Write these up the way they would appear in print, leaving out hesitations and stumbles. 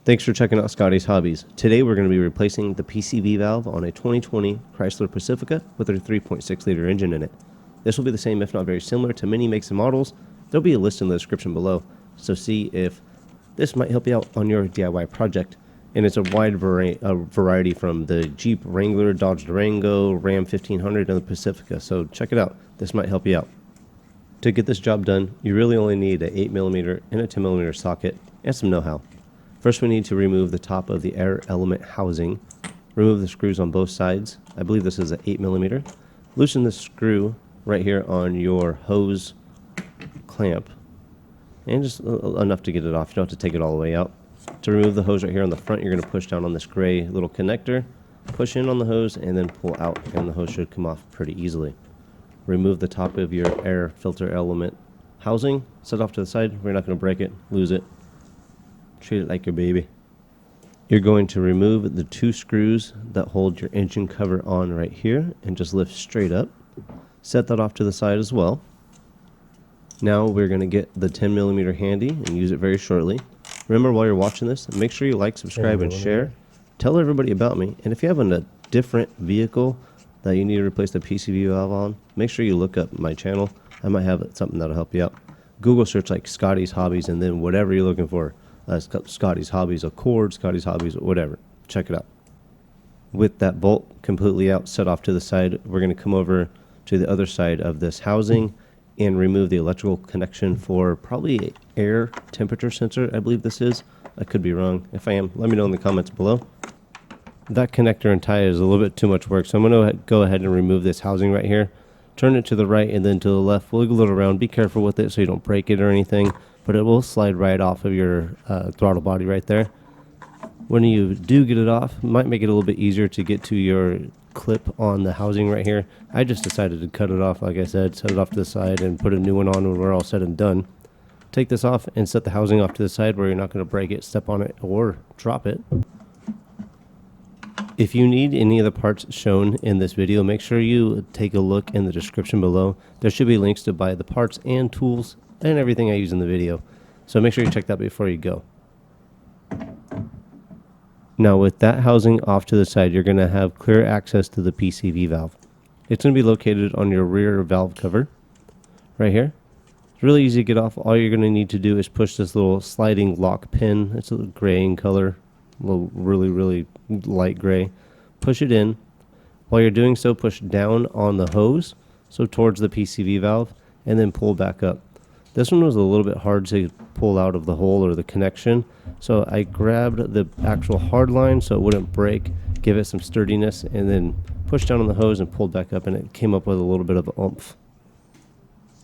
Thanks for checking out Scotty's Hobbies. Today we're going to be replacing the PCV valve on a 2020 Chrysler Pacifica with a 3.6 liter engine in it. This will be the same, if not very similar, to many makes and models. There'll be a list in the description below, so see if this might help you out on your DIY project. And it's a wide variety from the Jeep Wrangler, Dodge Durango, Ram 1500, and the Pacifica, so check it out. This might help you out. To get this job done, you really only need an 8mm and a 10mm socket and some know-how. First, we need to remove the top of the air element housing. Remove the screws on both sides. I believe this is an 8mm. Loosen the screw right here on your hose clamp, and just enough to get it off. You don't have to take it all the way out. To remove the hose right here on the front, you're going to push down on this gray little connector, push in on the hose, and then pull out, and the hose should come off pretty easily. Remove the top of your air filter element housing. Set it off to the side. We're not going to break it, lose it. Treat it like your baby. You're going to remove the two screws that hold your engine cover on right here and just lift straight up. Set that off to the side as well. Now we're going to get the 10mm handy and use it very shortly. Remember, while you're watching this, make sure you like, subscribe, and share. Tell everybody about me. And if you have a different vehicle that you need to replace the PCV valve on, make sure you look up my channel. I might have something that'll help you out. Google search like Scotty's Hobbies, and then whatever you're looking for. Scotty's Hobbies Accord, Scotty's Hobbies, whatever. Check it out. With that bolt completely out, set off to the side, we're going to come over to the other side of this housing and remove the electrical connection for probably an air temperature sensor, I believe this is. I could be wrong. If I am, let me know in the comments below. That connector and tie is a little bit too much work, so I'm going to go ahead and remove this housing right here. Turn it to the right and then to the left. Wiggle it around. Be careful with it so you don't break it or anything, but it will slide right off of your throttle body right there. When you do get it off, it might make it a little bit easier to get to your clip on the housing right here. I just decided to cut it off, like I said, set it off to the side and put a new one on when we're all said and done. Take this off and set the housing off to the side where you're not going to break it, step on it, or drop it. If you need any of the parts shown in this video, make sure you take a look in the description below. There should be links to buy the parts and tools and everything I use in the video. So make sure you check that before you go. Now with that housing off to the side, you're going to have clear access to the PCV valve. It's going to be located on your rear valve cover right here. It's really easy to get off. All you're going to need to do is push this little sliding lock pin. It's a little gray in color, a little really light gray. Push it in. While you're doing so, push down on the hose, so towards the PCV valve, and then pull back up. This one was a little bit hard to pull out of the hole or the connection, so I grabbed the actual hard line so it wouldn't break, give it some sturdiness, and then pushed down on the hose and pulled back up, and it came up with a little bit of oomph.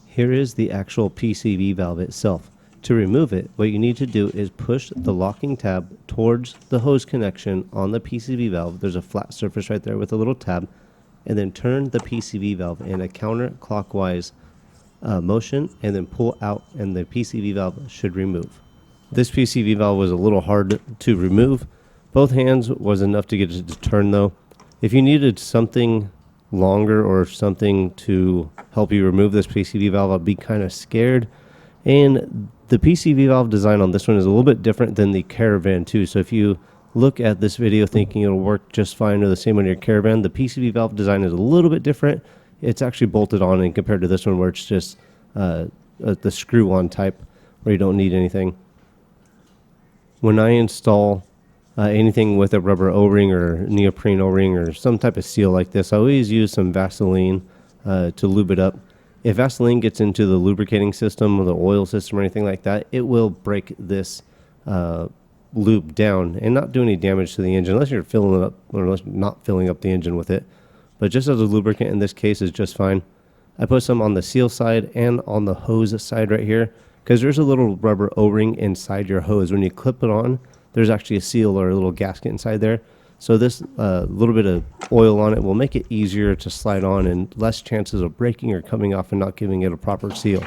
Here is the actual PCV valve itself. To remove it, what you need to do is push the locking tab towards the hose connection on the PCV valve. There's a flat surface right there with a little tab, and then turn the PCV valve in a counterclockwise motion, and then pull out, and the PCV valve should remove. This PCV valve was a little hard to remove. Both hands was enough to get it to turn though. If you needed something longer or something to help you remove this PCV valve, I'd be kind of scared. And the PCV valve design on this one is a little bit different than the Caravan too. So if you look at this video thinking it'll work just fine or the same on your Caravan, the PCV valve design is a little bit different. It's actually bolted on, and compared to this one where it's just the screw-on type where you don't need anything. When I install anything with a rubber O-ring or neoprene O-ring or some type of seal like this, I always use some Vaseline to lube it up. If Vaseline gets into the lubricating system or the oil system or anything like that, it will break this lube down and not do any damage to the engine unless you're filling it up, or unless you're not filling up the engine with it. But just as a lubricant in this case is just fine. I put some on the seal side and on the hose side right here, because there's a little rubber O-ring inside your hose. When you clip it on, there's actually a seal or a little gasket inside there. So this little bit of oil on it will make it easier to slide on and less chances of breaking or coming off and not giving it a proper seal.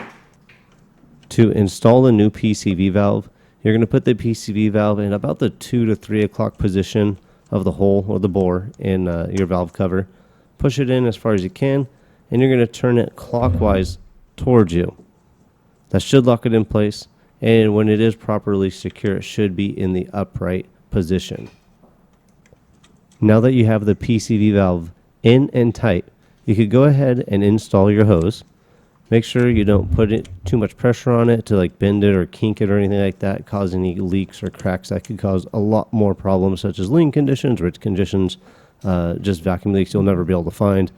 To install the new PCV valve, you're going to put the PCV valve in about the 2 to 3 o'clock position of the hole or the bore in your valve cover. Push it in as far as you can, and you're going to turn it clockwise towards you. That should lock it in place, And when it is properly secure, it should be in the upright position. Now that you have the PCV valve in and tight, you could go ahead and install your hose. Make sure you don't put too much pressure on it to like bend it or kink it or anything like that, cause any leaks or cracks that could cause a lot more problems, such as lean conditions, rich conditions, just vacuum leaks you'll never be able to find.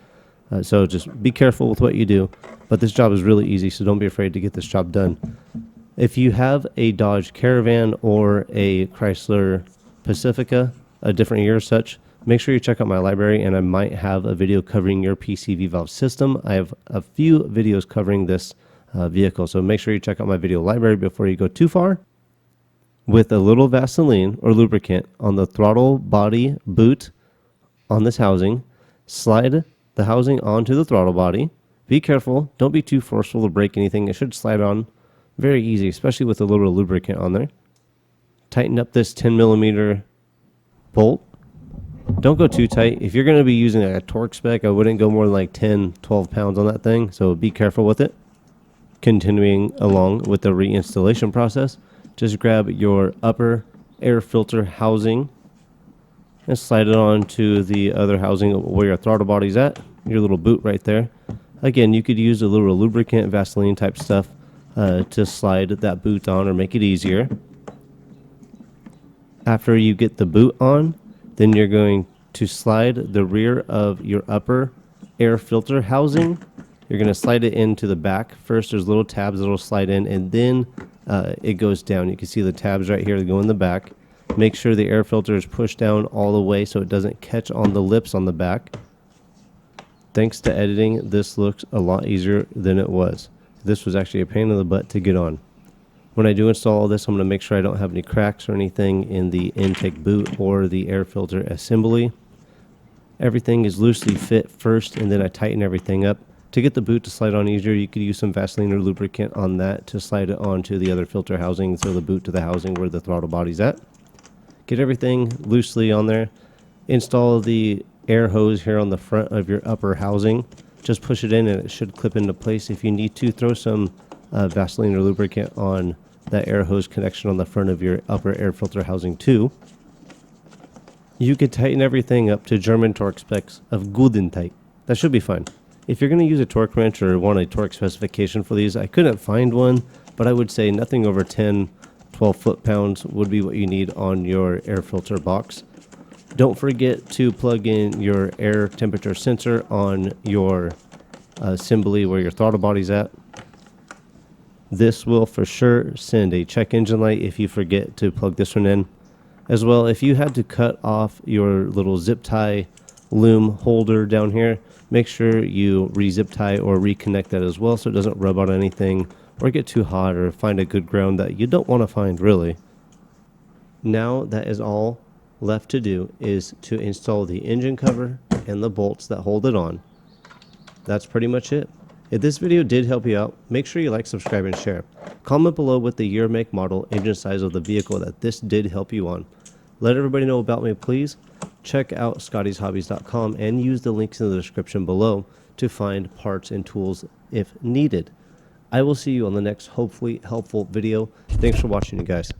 So just be careful with what you do. But this job is really easy, so don't be afraid to get this job done. If you have a Dodge Caravan or a Chrysler Pacifica, a different year as such, make sure you check out my library, and I might have a video covering your PCV valve system. I have a few videos covering this vehicle, so make sure you check out my video library before you go too far. With a little Vaseline or lubricant on the throttle body boot on this housing, slide the housing onto the throttle body. Be careful, don't be too forceful to break anything. It should slide on very easy, especially with a little lubricant on there. Tighten up this 10mm bolt. Don't go too tight. If you're going to be using a torque spec, I wouldn't go more than like 10-12 pounds on that thing, so be careful with it. Continuing along with the reinstallation process, just grab your upper air filter housing and slide it on to the other housing where your throttle body's at, your little boot right there. Again, you could use a little lubricant, Vaseline type stuff to slide that boot on or make it easier. After you get the boot on, then you're going to slide the rear of your upper air filter housing. You're going to slide it into the back. First, there's little tabs that will slide in, and then it goes down. You can see the tabs right here that go in the back. Make sure the air filter is pushed down all the way so it doesn't catch on the lips on the back. Thanks to editing, this looks a lot easier than it was. This was actually a pain in the butt to get on. When I do install all this, I'm going to make sure I don't have any cracks or anything in the intake boot or the air filter assembly. Everything is loosely fit first, and then I tighten everything up. To get the boot to slide on easier, you could use some Vaseline or lubricant on that to slide it onto the other filter housing, so the boot to the housing where the throttle body's at. Get everything loosely on there. Install the air hose here on the front of your upper housing. Just push it in and it should clip into place. If you need to, throw some Vaseline or lubricant on that air hose connection on the front of your upper air filter housing too. You could tighten everything up to German torque specs of Guten tight. That should be fine. If you're going to use a torque wrench or want a torque specification for these, I couldn't find one, but I would say nothing over 10-12 foot-pounds would be what you need on your air filter box. Don't forget to plug in your air temperature sensor on your assembly where your throttle body's at. This will for sure send a check engine light if you forget to plug this one in. As well, if you had to cut off your little zip tie loom holder down here, make sure you re-zip tie or reconnect that as well so it doesn't rub on anything or get too hot or find a good ground that you don't want to find really. Now that is all left to do is to install the engine cover and the bolts that hold it on. That's pretty much it. If this video did help you out, make sure you like, subscribe, and share. Comment below with the year, make, model, engine size of the vehicle that this did help you on. Let everybody know about me, please. Check out scottieshobbies.com and use the links in the description below to find parts and tools if needed. I will see you on the next hopefully helpful video. Thanks for watching, you guys.